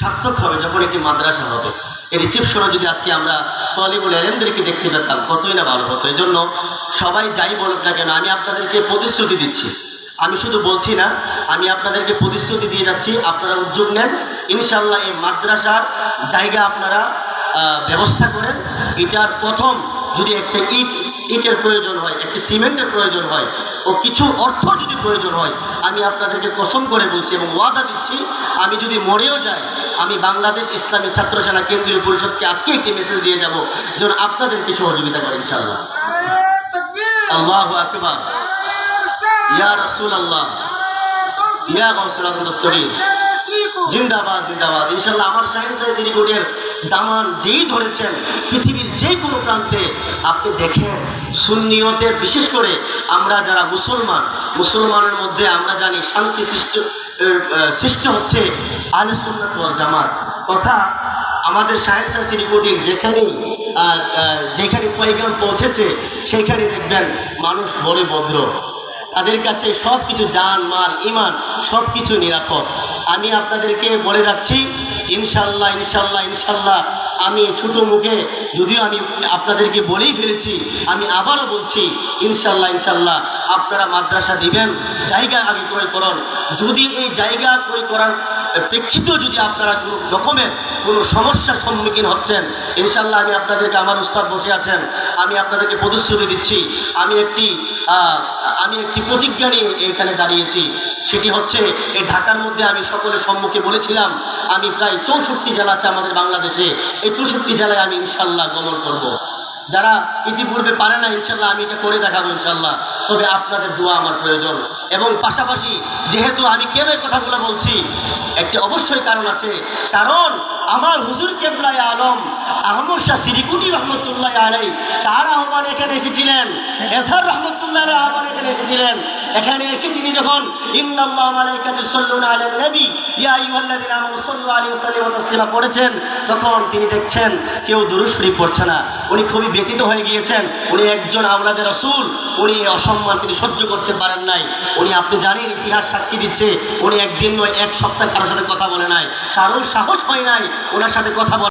সার্থক হবে যখন একটি মাদ্রাসা হবে। এই রিসেপশনে যদি আজকে আমরা তলিবুল ইলমদেরকে দেখতে পেতাম কতই না ভালো হতো। এই জন্য সবাই যাই বলুক না কেন, আমি আপনাদেরকে প্রতিশ্রুতি দিচ্ছি, আমি শুধু বলছি না, আমি আপনাদেরকে প্রতিশ্রুতি দিয়ে যাচ্ছি, আপনারা উদ্যোগ নেন, ইনশাল্লাহ এই মাদ্রাসার জায়গা আপনারা ব্যবস্থা করেন। এটার প্রথম যদি একটা ইটের প্রয়োজন হয়, একটি সিমেন্টের প্রয়োজন হয় ও কিছু অর্থ যদি প্রয়োজন হয়, আমি আপনাদেরকে কসম করে বলছি এবং ওয়াদা দিচ্ছি, আমি যদি মরেও যাই, আমি বাংলাদেশ ইসলামী ছাত্র সেনা কেন্দ্রীয় পরিষদকে আজকে একটি মেসেজ দিয়ে যাব যেন আপনাদেরকে সহযোগিতা করে ইনশাআল্লাহ। আল্লাহু আকবার, ইয়া রাসূলুল্লাহ, ইয়া গাউসুল আজম দস্তগীর, জিন্দাবাদ জিন্দাবাদ। ইনশাআল্লাহ আমার শাহিন সাহেব রিপোর্টের দামান যেই ধরেছেন পৃথিবীর যে কোনো প্রান্তে আপনি দেখেন, সুন্নিয়তে বিশেষ করে আমরা যারা মুসলমানের মধ্যে আমরা জানি শান্তি সৃষ্টি হচ্ছে আহলে সুন্নাত ওয়াল জামাত। কথা আমাদের শাহিন সাহেব রিপোর্টিং যেখানে পয়গাম পৌঁছেছে সেখানে দেখবেন মানুষ বড় ভদ্র, তাদের কাছে সব কিছু জান মাল ইমান সব কিছু নিরাপদ। আমি আপনাদেরকে বলে যাচ্ছি ইনশাল্লাহ ইনশাল্লাহ ইনশাল্লাহ, আমি ছোটো মুখে যদিও আমি আপনাদেরকে বলেই ফেলেছি, আমি আবারও বলছি ইনশাল্লাহ ইনশাল্লাহ আপনারা মাদ্রাসা দিবেন, জায়গা আগে ক্রয় করুন। যদি এই জায়গা ক্রয় করার প্রেক্ষিতেও যদি আপনারা কোনো রকমের কোনো সমস্যার সম্মুখীন হচ্ছেন, ইনশাল্লাহ আমি আপনাদেরকে, আমার উস্তাদ বসে আছেন, আমি আপনাদেরকে প্রতিশ্রুতি দিচ্ছি, আমি একটি প্রতিজ্ঞা নিয়ে এখানে দাঁড়িয়েছি। সেটি হচ্ছে এই ঢাকার মধ্যে আমি সকলের সম্মুখে বলেছিলাম, আমি প্রায় 64 জেলা আছে আমাদের বাংলাদেশে, এই 64 জেলায় আমি ইনশাল্লাহ গমন করব। যারা ইতিপূর্বে পারে না ইনশাল্লাহ আমি এটা করে দেখাবো ইনশাল্লাহ। তবে আপনাদের দোয়া আমার প্রয়োজন। এবং পাশাপাশি যেহেতু আমি কেন এই কথাগুলো বলছি, একটি অবশ্যই কারণ আছে, কারণ আমার হুজুর কেবলায়ে আলম আহমদ শাহ সিরিকুটি রহমতুল্লাহ আলাই তার আহ্বানে এখানে এসেছিলেন, এজহার রহমতুল্লাহ আহ্বানে এখানে এসেছিলেন। এখানে এসে তিনি যখন ইন্নাল্লাহু ওয়া মালাইকাতুহু ইউসাল্লুনা আলান নবী ইয়া আইয়ুহাল্লাযীনা আমানু সাল্লু আলাইহি ওয়া সাল্লিমু তাসলিমা পড়েছেন, তখন তিনি দেখছেন কেউ দুরূদ শরীফ পড়ছে না। উনি খুবই ব্যথিত হয়ে গিয়েছেন। উনি একজন আওলাদে রাসূল, উনি অসম্মান তিনি সহ্য করতে পারেন নাই। উনি, আপনি জানেন, ইতিহাস সাক্ষী দিচ্ছে, উনি একদিন নয় এক সপ্তাহ কারোর সাথে কথা বলে নাই, কারোর সাহস হয় নাই ওনার সাথে কথা বলে।